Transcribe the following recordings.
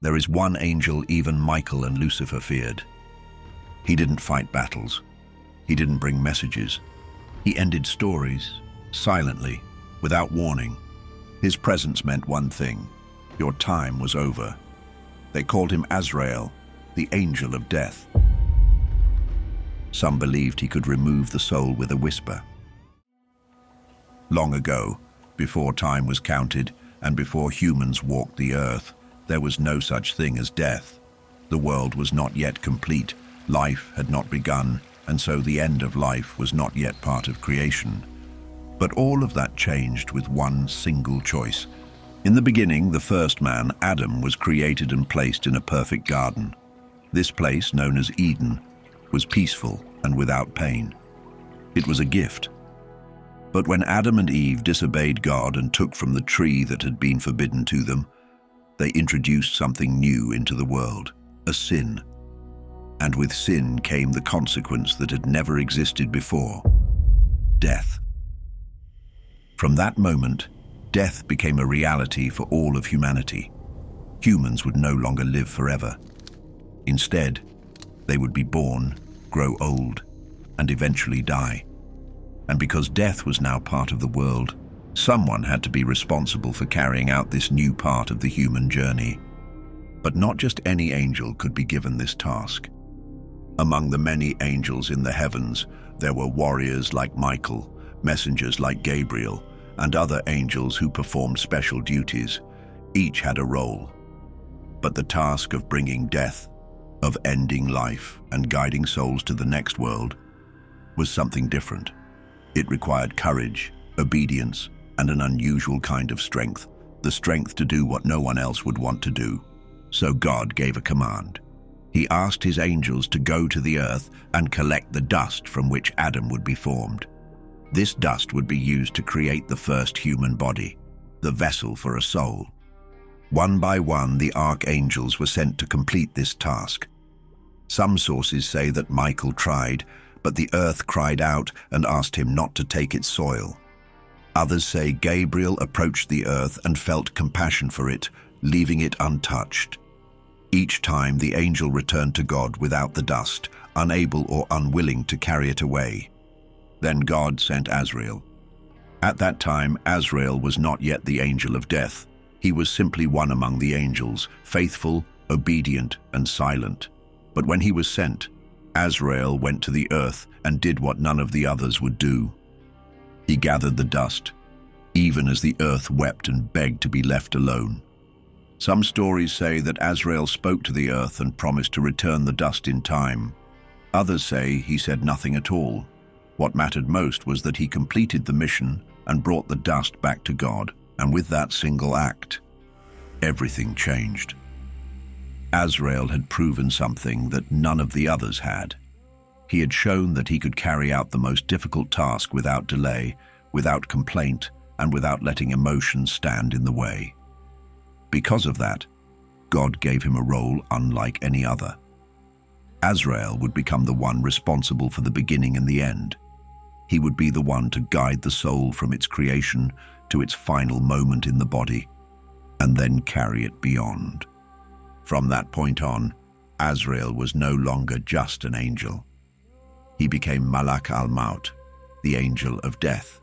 There is one angel even Michael and Lucifer feared. He didn't fight battles. He didn't bring messages. He ended stories, silently, without warning. His presence meant one thing: your time was over. They called him Azrael, the angel of death. Some believed he could remove the soul with a whisper. Long ago, before time was counted and before humans walked the earth, there was no such thing as death. The world was not yet complete, life had not begun, and so the end of life was not yet part of creation. But all of that changed with one single choice. In the beginning, the first man, Adam, was created and placed in a perfect garden. This place, known as Eden, was peaceful and without pain. It was a gift. But when Adam and Eve disobeyed God and took from the tree that had been forbidden to them, they introduced something new into the world, a sin. And with sin came the consequence that had never existed before: death. From that moment, death became a reality for all of humanity. Humans would no longer live forever. Instead, they would be born, grow old, and eventually die. And because death was now part of the world, someone had to be responsible for carrying out this new part of the human journey. But not just any angel could be given this task. Among the many angels in the heavens, there were warriors like Michael, messengers like Gabriel, and other angels who performed special duties. Each had a role. But the task of bringing death, of ending life and guiding souls to the next world, was something different. It required courage, obedience, and an unusual kind of strength, the strength to do what no one else would want to do. So God gave a command. He asked his angels to go to the earth and collect the dust from which Adam would be formed. This dust would be used to create the first human body, the vessel for a soul. One by one, the archangels were sent to complete this task. Some sources say that Michael tried, but the earth cried out and asked him not to take its soil. Others say Gabriel approached the earth and felt compassion for it, leaving it untouched. Each time the angel returned to God without the dust, unable or unwilling to carry it away. Then God sent Azrael. At that time, Azrael was not yet the angel of death. He was simply one among the angels, faithful, obedient, and silent. But when he was sent, Azrael went to the earth and did what none of the others would do. He gathered the dust, even as the earth wept and begged to be left alone. Some stories say that Azrael spoke to the earth and promised to return the dust in time. Others say he said nothing at all. What mattered most was that he completed the mission and brought the dust back to God, and with that single act, everything changed. Azrael had proven something that none of the others had. He had shown that he could carry out the most difficult task without delay, without complaint, and without letting emotions stand in the way. Because of that, God gave him a role unlike any other. Azrael would become the one responsible for the beginning and the end. He would be the one to guide the soul from its creation to its final moment in the body, and then carry it beyond. From that point on, Azrael was no longer just an angel. He became Malak al-Maut, the angel of death.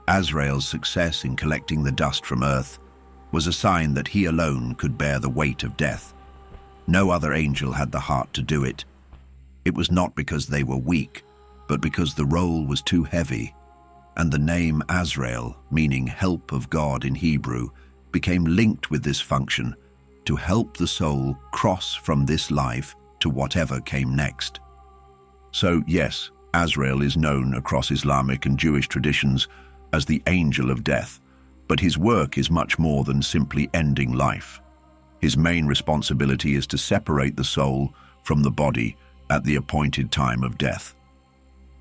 Azrael's success in collecting the dust from earth was a sign that he alone could bear the weight of death. No other angel had the heart to do it. It was not because they were weak, but because the role was too heavy, and the name Azrael, meaning help of God in Hebrew, became linked with this function to help the soul cross from this life to whatever came next. So yes, Azrael is known across Islamic and Jewish traditions as the angel of death, but his work is much more than simply ending life. His main responsibility is to separate the soul from the body at the appointed time of death.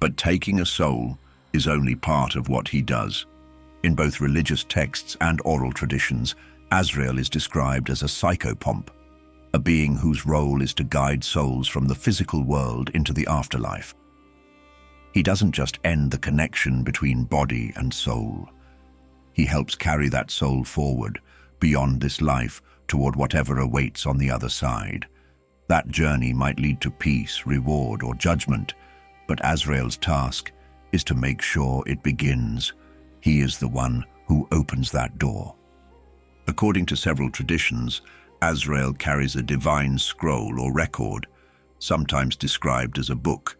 But taking a soul is only part of what he does. In both religious texts and oral traditions, Azrael is described as a psychopomp, a being whose role is to guide souls from the physical world into the afterlife. He doesn't just end the connection between body and soul. He helps carry that soul forward, beyond this life, toward whatever awaits on the other side. That journey might lead to peace, reward, or judgment, but Azrael's task is to make sure it begins. He is the one who opens that door. According to several traditions, Azrael carries a divine scroll or record, sometimes described as a book,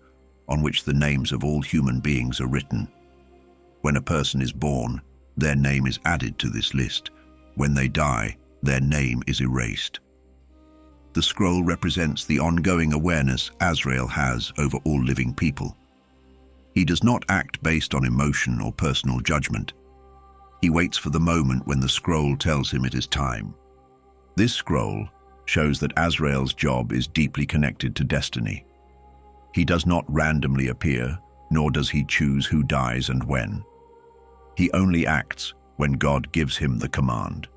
on which the names of all human beings are written. When a person is born, their name is added to this list. When they die, their name is erased. The scroll represents the ongoing awareness Azrael has over all living people. He does not act based on emotion or personal judgment. He waits for the moment when the scroll tells him it is time. This scroll shows that Azrael's job is deeply connected to destiny. He does not randomly appear, nor does he choose who dies and when. He only acts when God gives him the command.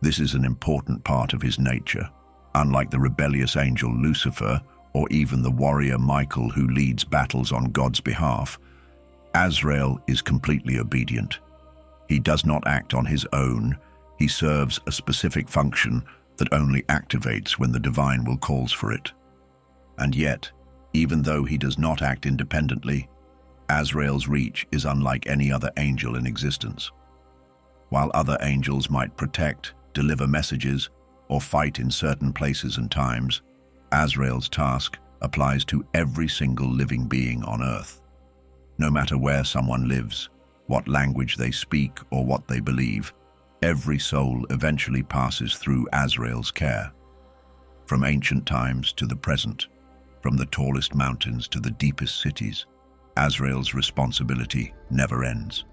This is an important part of his nature. Unlike the rebellious angel Lucifer, or even the warrior Michael who leads battles on God's behalf, Azrael is completely obedient. He does not act on his own. He serves a specific function that only activates when the divine will calls for it. And yet, even though he does not act independently, Azrael's reach is unlike any other angel in existence. While other angels might protect, deliver messages, or fight in certain places and times, Azrael's task applies to every single living being on earth. No matter where someone lives, what language they speak, or what they believe, every soul eventually passes through Azrael's care. From ancient times to the present, from the tallest mountains to the deepest cities, Azrael's responsibility never ends.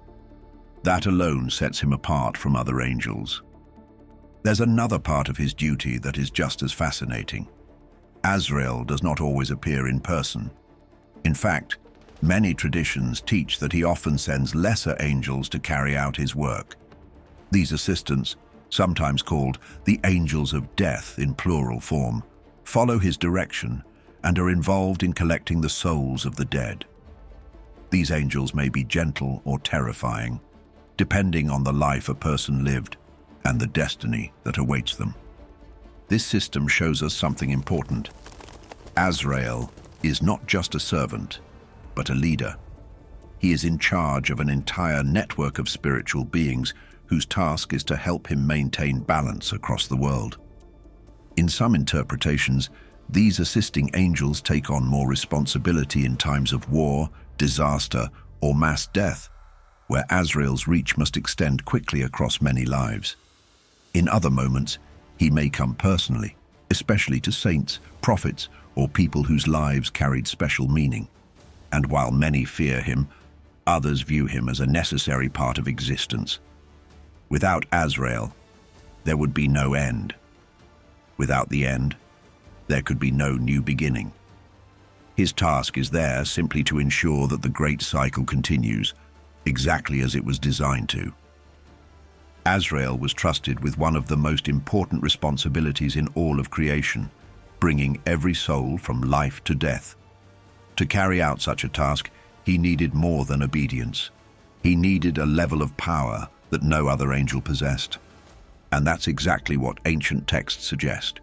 That alone sets him apart from other angels. There's another part of his duty that is just as fascinating. Azrael does not always appear in person. In fact, many traditions teach that he often sends lesser angels to carry out his work. These assistants, sometimes called the angels of death in plural form, follow his direction and are involved in collecting the souls of the dead. These angels may be gentle or terrifying, depending on the life a person lived and the destiny that awaits them. This system shows us something important. Azrael is not just a servant, but a leader. He is in charge of an entire network of spiritual beings whose task is to help him maintain balance across the world. In some interpretations, these assisting angels take on more responsibility in times of war, disaster, or mass death, where Azrael's reach must extend quickly across many lives. In other moments, he may come personally, especially to saints, prophets, or people whose lives carried special meaning. And while many fear him, others view him as a necessary part of existence. Without Azrael, there would be no end. Without the end, there could be no new beginning. His task is there simply to ensure that the great cycle continues, exactly as it was designed to. Azrael was trusted with one of the most important responsibilities in all of creation, bringing every soul from life to death. To carry out such a task, he needed more than obedience. He needed a level of power that no other angel possessed. And that's exactly what ancient texts suggest.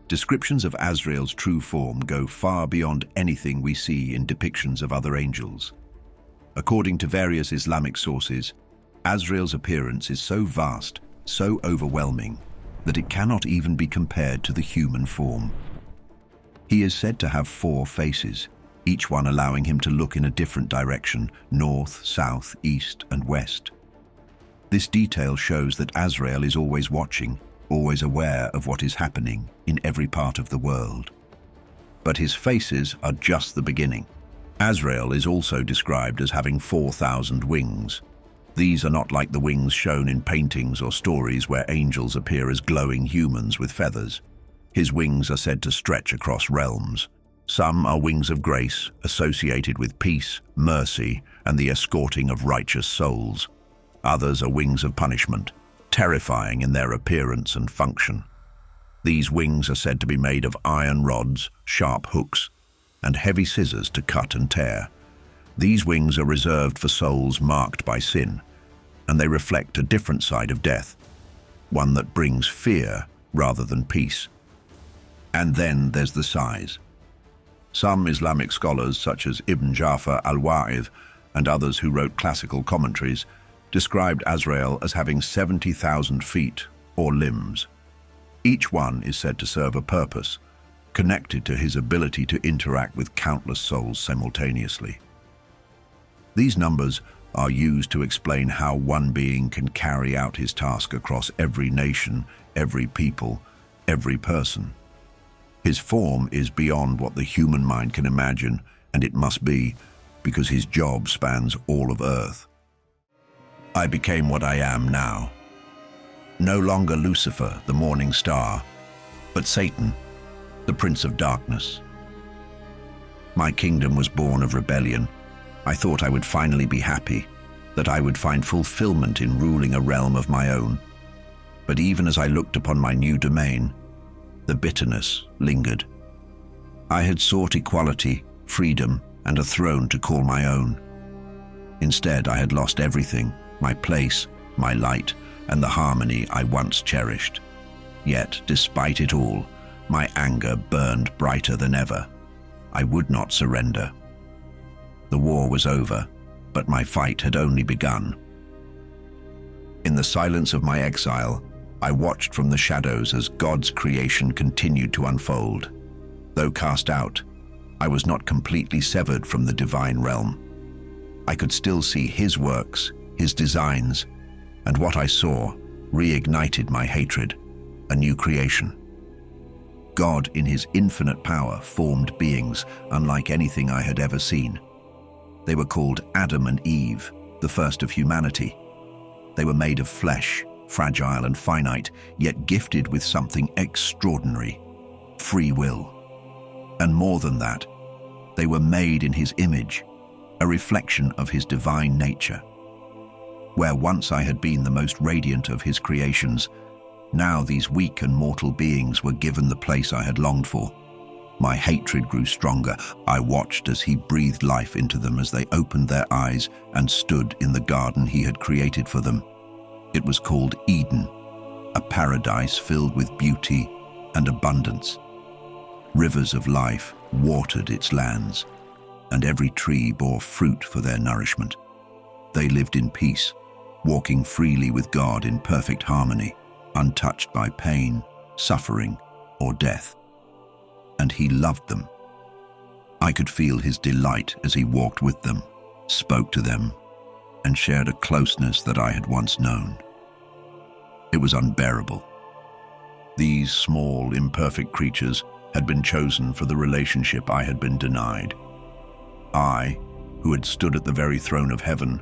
Descriptions of Azrael's true form go far beyond anything we see in depictions of other angels. According to various Islamic sources, Azrael's appearance is so vast, so overwhelming, that it cannot even be compared to the human form. He is said to have 4 faces, each one allowing him to look in a different direction: north, south, east, and west. This detail shows that Azrael is always watching, always aware of what is happening in every part of the world. But his faces are just the beginning. Azrael is also described as having 4,000 wings. These are not like the wings shown in paintings or stories where angels appear as glowing humans with feathers. His wings are said to stretch across realms. Some are wings of grace, associated with peace, mercy, and the escorting of righteous souls. Others are wings of punishment, terrifying in their appearance and function. These wings are said to be made of iron rods, sharp hooks, and heavy scissors to cut and tear. These wings are reserved for souls marked by sin, and they reflect a different side of death, one that brings fear rather than peace. And then there's the size. Some Islamic scholars, such as Ibn Jafar al-Wa'idh and others who wrote classical commentaries, described Azrael as having 70,000 feet or limbs. Each one is said to serve a purpose, connected to his ability to interact with countless souls simultaneously. These numbers are used to explain how one being can carry out his task across every nation, every people, every person. His form is beyond what the human mind can imagine, and it must be, because his job spans all of Earth. I became what I am now. No longer Lucifer, the morning star, but Satan, the prince of darkness. My kingdom was born of rebellion. I thought I would finally be happy, that I would find fulfillment in ruling a realm of my own. But even as I looked upon my new domain, the bitterness lingered. I had sought equality, freedom, and a throne to call my own. Instead, I had lost everything, my place, my light, and the harmony I once cherished. Yet, despite it all, my anger burned brighter than ever. I would not surrender. The war was over, but my fight had only begun. In the silence of my exile, I watched from the shadows as God's creation continued to unfold. Though cast out, I was not completely severed from the divine realm. I could still see His works, His designs, and what I saw reignited my hatred, a new creation. God, in His infinite power, formed beings unlike anything I had ever seen. They were called Adam and Eve, the first of humanity. They were made of flesh, fragile and finite, yet gifted with something extraordinary: free will. And more than that, they were made in His image, a reflection of His divine nature. Where once I had been the most radiant of His creations, now these weak and mortal beings were given the place I had longed for. My hatred grew stronger. I watched as He breathed life into them as they opened their eyes and stood in the garden He had created for them. It was called Eden, a paradise filled with beauty and abundance. Rivers of life watered its lands, and every tree bore fruit for their nourishment. They lived in peace, walking freely with God in perfect harmony, untouched by pain, suffering, or death. And He loved them. I could feel His delight as He walked with them, spoke to them, and shared a closeness that I had once known. It was unbearable. These small, imperfect creatures had been chosen for the relationship I had been denied. I, who had stood at the very throne of heaven,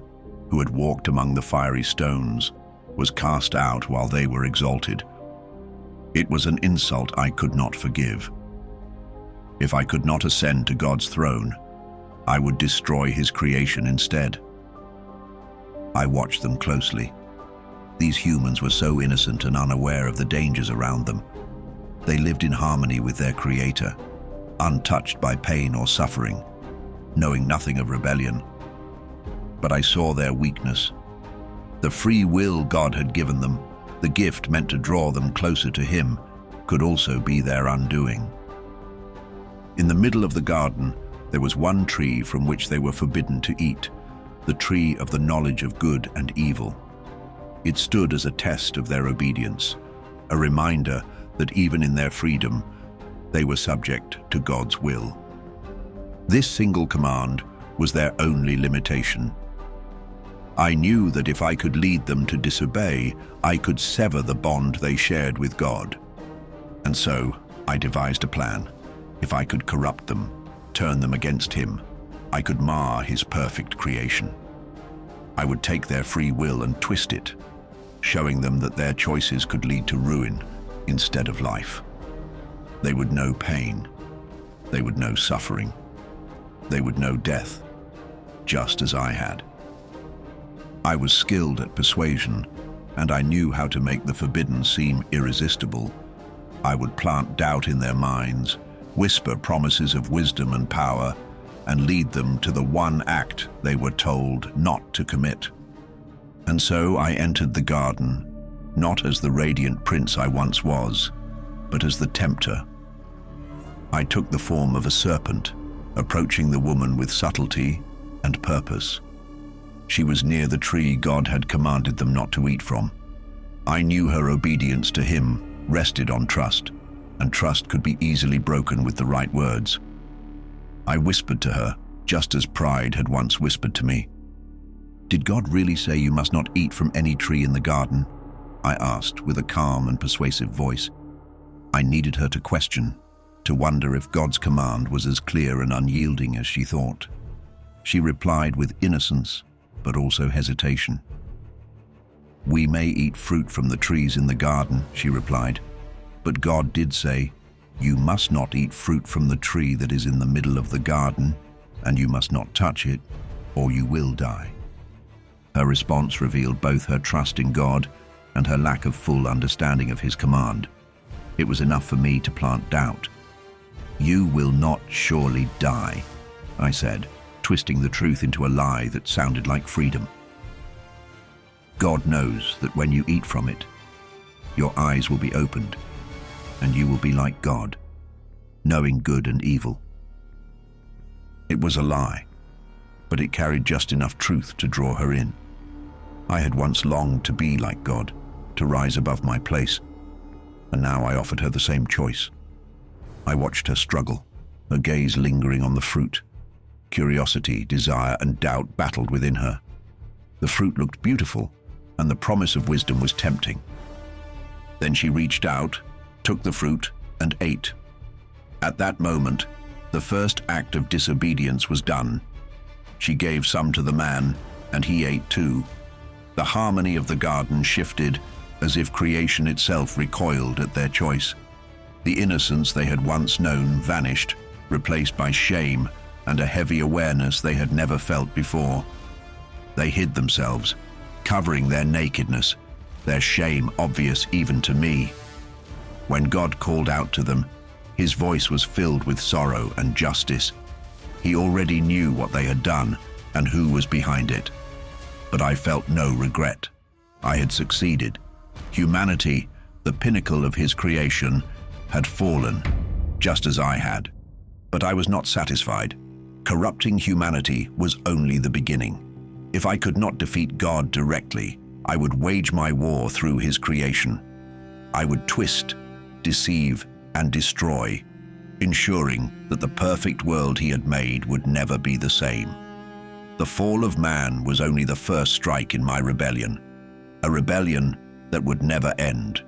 who had walked among the fiery stones, was cast out while they were exalted. It was an insult I could not forgive. If I could not ascend to God's throne, I would destroy His creation instead. I watched them closely. These humans were so innocent and unaware of the dangers around them. They lived in harmony with their Creator, untouched by pain or suffering, knowing nothing of rebellion. But I saw their weakness. The free will God had given them, the gift meant to draw them closer to Him, could also be their undoing. In the middle of the garden, there was one tree from which they were forbidden to eat, the tree of the knowledge of good and evil. It stood as a test of their obedience, a reminder that even in their freedom, they were subject to God's will. This single command was their only limitation. I knew that if I could lead them to disobey, I could sever the bond they shared with God. And so I devised a plan. If I could corrupt them, turn them against Him, I could mar His perfect creation. I would take their free will and twist it, showing them that their choices could lead to ruin instead of life. They would know pain. They would know suffering. They would know death, just as I had. I was skilled at persuasion, and I knew how to make the forbidden seem irresistible. I would plant doubt in their minds, whisper promises of wisdom and power, and lead them to the one act they were told not to commit. And so I entered the garden, not as the radiant prince I once was, but as the tempter. I took the form of a serpent, approaching the woman with subtlety and purpose. She was near the tree God had commanded them not to eat from. I knew her obedience to him rested on trust, and trust could be easily broken with the right words. I whispered to her, just as pride had once whispered to me. "Did God really say you must not eat from any tree in the garden?" I asked with a calm and persuasive voice. I needed her to question, to wonder if God's command was as clear and unyielding as she thought. She replied with innocence, but also hesitation. "We may eat fruit from the trees in the garden," she replied, "but God did say, 'You must not eat fruit from the tree that is in the middle of the garden, and you must not touch it, or you will die.'" Her response revealed both her trust in God and her lack of full understanding of his command. It was enough for me to plant doubt. "You will not surely die," I said, twisting the truth into a lie that sounded like freedom. "God knows that when you eat from it, your eyes will be opened, and you will be like God, knowing good and evil." It was a lie, but it carried just enough truth to draw her in. I had once longed to be like God, to rise above my place, and now I offered her the same choice. I watched her struggle, her gaze lingering on the fruit. Curiosity, desire, and doubt battled within her. The fruit looked beautiful, and the promise of wisdom was tempting. Then she reached out, took the fruit, and ate. At that moment, the first act of disobedience was done. She gave some to the man, and he ate too. The harmony of the garden shifted, as if creation itself recoiled at their choice. The innocence they had once known vanished, replaced by shame and a heavy awareness they had never felt before. They hid themselves, covering their nakedness, their shame obvious even to me. When God called out to them, his voice was filled with sorrow and justice. He already knew what they had done and who was behind it. But I felt no regret. I had succeeded. Humanity, the pinnacle of his creation, had fallen, just as I had. But I was not satisfied. Corrupting humanity was only the beginning. If I could not defeat God directly, I would wage my war through his creation. I would twist, deceive, and destroy, ensuring that the perfect world he had made would never be the same. The fall of man was only the first strike in my rebellion, a rebellion that would never end.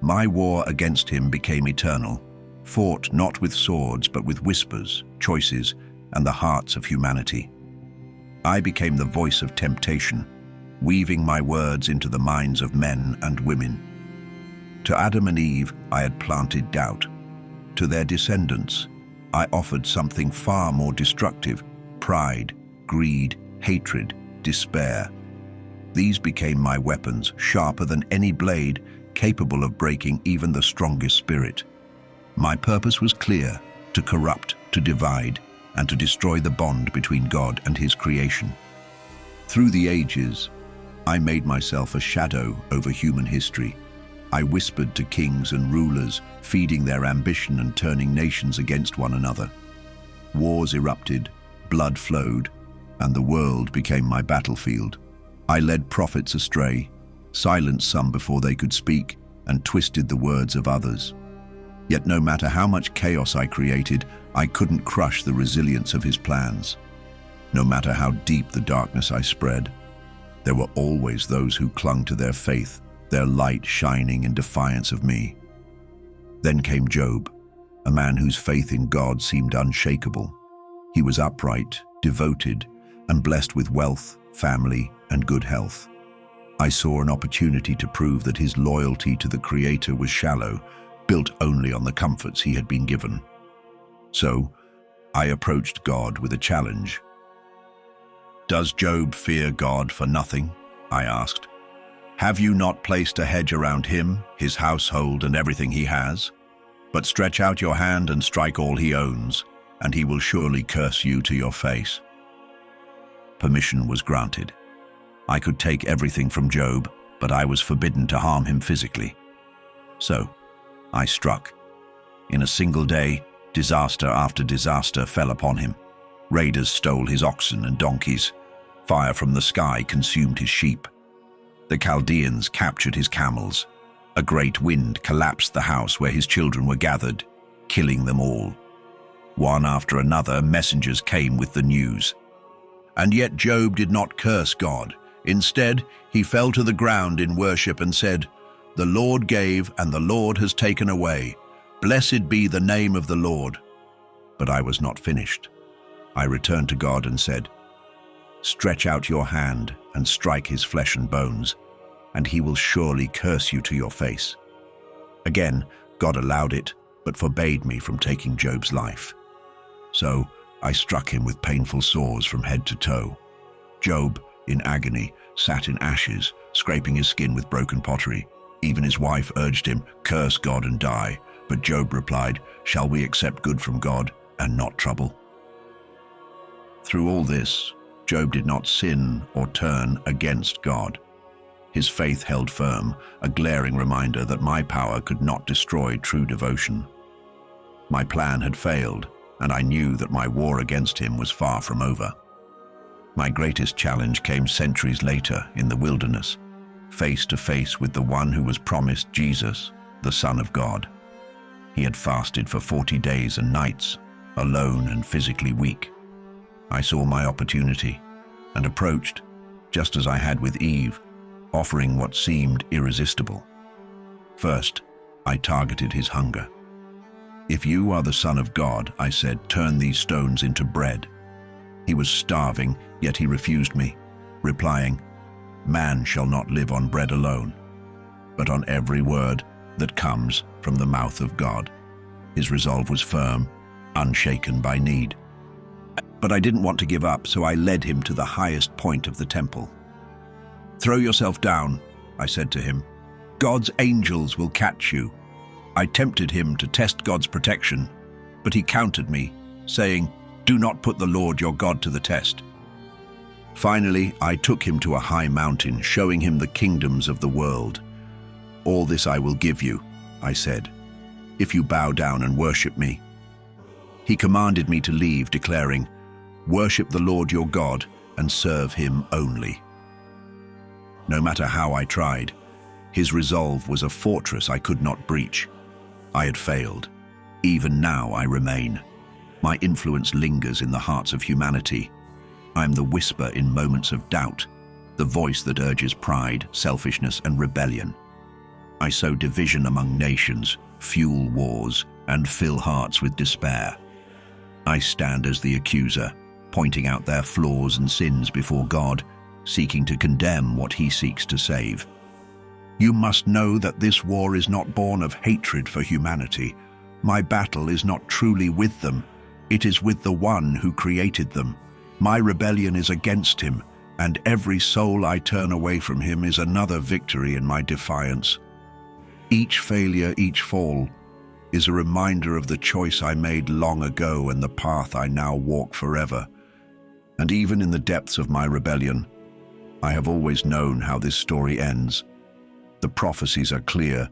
My war against him became eternal, fought not with swords but with whispers, choices, and the hearts of humanity. I became the voice of temptation, weaving my words into the minds of men and women. To Adam and Eve, I had planted doubt. To their descendants, I offered something far more destructive: pride, greed, hatred, despair. These became my weapons, sharper than any blade, capable of breaking even the strongest spirit. My purpose was clear: to corrupt, to divide, and to destroy the bond between God and his creation. Through the ages, I made myself a shadow over human history. I whispered to kings and rulers, feeding their ambition and turning nations against one another. Wars erupted, blood flowed, and the world became my battlefield. I led prophets astray, silenced some before they could speak, and twisted the words of others. Yet no matter how much chaos I created, I couldn't crush the resilience of his plans. No matter how deep the darkness I spread, there were always those who clung to their faith, their light shining in defiance of me. Then came Job, a man whose faith in God seemed unshakable. He was upright, devoted, and blessed with wealth, family, and good health. I saw an opportunity to prove that his loyalty to the Creator was shallow, built only on the comforts he had been given. So, I approached God with a challenge. "Does Job fear God for nothing?" I asked. "Have you not placed a hedge around him, his household, and everything he has? But stretch out your hand and strike all he owns, and he will surely curse you to your face." Permission was granted. I could take everything from Job, but I was forbidden to harm him physically. So, I struck. In a single day, disaster after disaster fell upon him. Raiders stole his oxen and donkeys. Fire from the sky consumed his sheep. The Chaldeans captured his camels. A great wind collapsed the house where his children were gathered, killing them all. One after another, messengers came with the news. And yet Job did not curse God. Instead, he fell to the ground in worship and said, "The Lord gave, and the Lord has taken away. Blessed be the name of the Lord." But I was not finished. I returned to God and said, "Stretch out your hand and strike his flesh and bones, and he will surely curse you to your face." Again, God allowed it, but forbade me from taking Job's life. So I struck him with painful sores from head to toe. Job, in agony, sat in ashes, scraping his skin with broken pottery. Even his wife urged him, "Curse God and die." But Job replied, "Shall we accept good from God and not trouble?" Through all this, Job did not sin or turn against God. His faith held firm, a glaring reminder that my power could not destroy true devotion. My plan had failed, and I knew that my war against him was far from over. My greatest challenge came centuries later in the wilderness, face to face with the one who was promised, Jesus, the Son of God. He had fasted for 40 days and nights, alone and physically weak. I saw my opportunity and approached, just as I had with Eve, offering what seemed irresistible. First, I targeted his hunger. "If you are the Son of God," I said, "turn these stones into bread." He was starving, yet he refused me, replying, "Man shall not live on bread alone, but on every word that comes from the mouth of God." His resolve was firm, unshaken by need. But I didn't want to give up, so I led him to the highest point of the temple. "Throw yourself down," I said to him. "God's angels will catch you." I tempted him to test God's protection, but he countered me, saying, "Do not put the Lord your God to the test." Finally, I took him to a high mountain, showing him the kingdoms of the world. "All this I will give you," I said, "if you bow down and worship me." He commanded me to leave, declaring, "Worship the Lord your God and serve him only." No matter how I tried, his resolve was a fortress I could not breach. I had failed. Even now I remain. My influence lingers in the hearts of humanity. I am the whisper in moments of doubt, the voice that urges pride, selfishness, and rebellion. I sow division among nations, fuel wars, and fill hearts with despair. I stand as the accuser, pointing out their flaws and sins before God, seeking to condemn what he seeks to save. You must know that this war is not born of hatred for humanity. My battle is not truly with them. It is with the one who created them. My rebellion is against him, and every soul I turn away from him is another victory in my defiance. Each failure, each fall, is a reminder of the choice I made long ago and the path I now walk forever. And even in the depths of my rebellion, I have always known how this story ends. The prophecies are clear,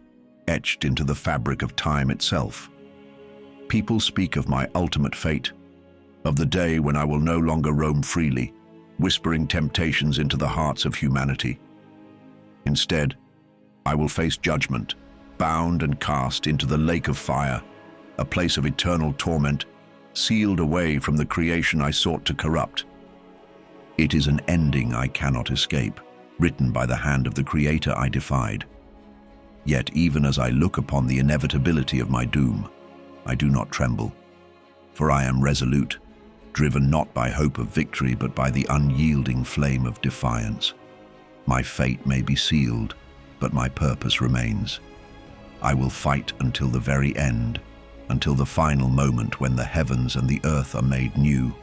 etched into the fabric of time itself. People speak of my ultimate fate, of the day when I will no longer roam freely, whispering temptations into the hearts of humanity. Instead, I will face judgment, bound and cast into the lake of fire, a place of eternal torment, sealed away from the creation I sought to corrupt. It is an ending I cannot escape, written by the hand of the Creator I defied. Yet even as I look upon the inevitability of my doom, I do not tremble, for I am resolute, driven not by hope of victory but by the unyielding flame of defiance. My fate may be sealed, but my purpose remains. I will fight until the very end, until the final moment when the heavens and the earth are made new,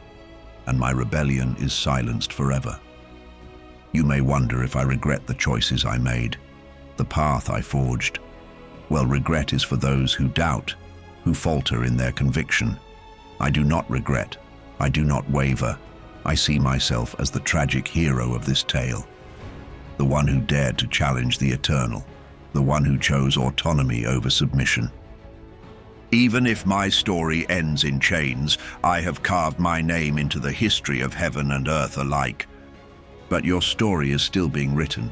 and my rebellion is silenced forever. You may wonder if I regret the choices I made, the path I forged. Well, regret is for those who doubt, who falter in their conviction. I do not regret. I do not waver. I see myself as the tragic hero of this tale, the one who dared to challenge the eternal, the one who chose autonomy over submission. Even if my story ends in chains, I have carved my name into the history of heaven and earth alike. But your story is still being written.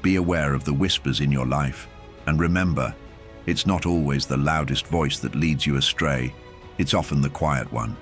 Be aware of the whispers in your life, and remember, it's not always the loudest voice that leads you astray. It's often the quiet one.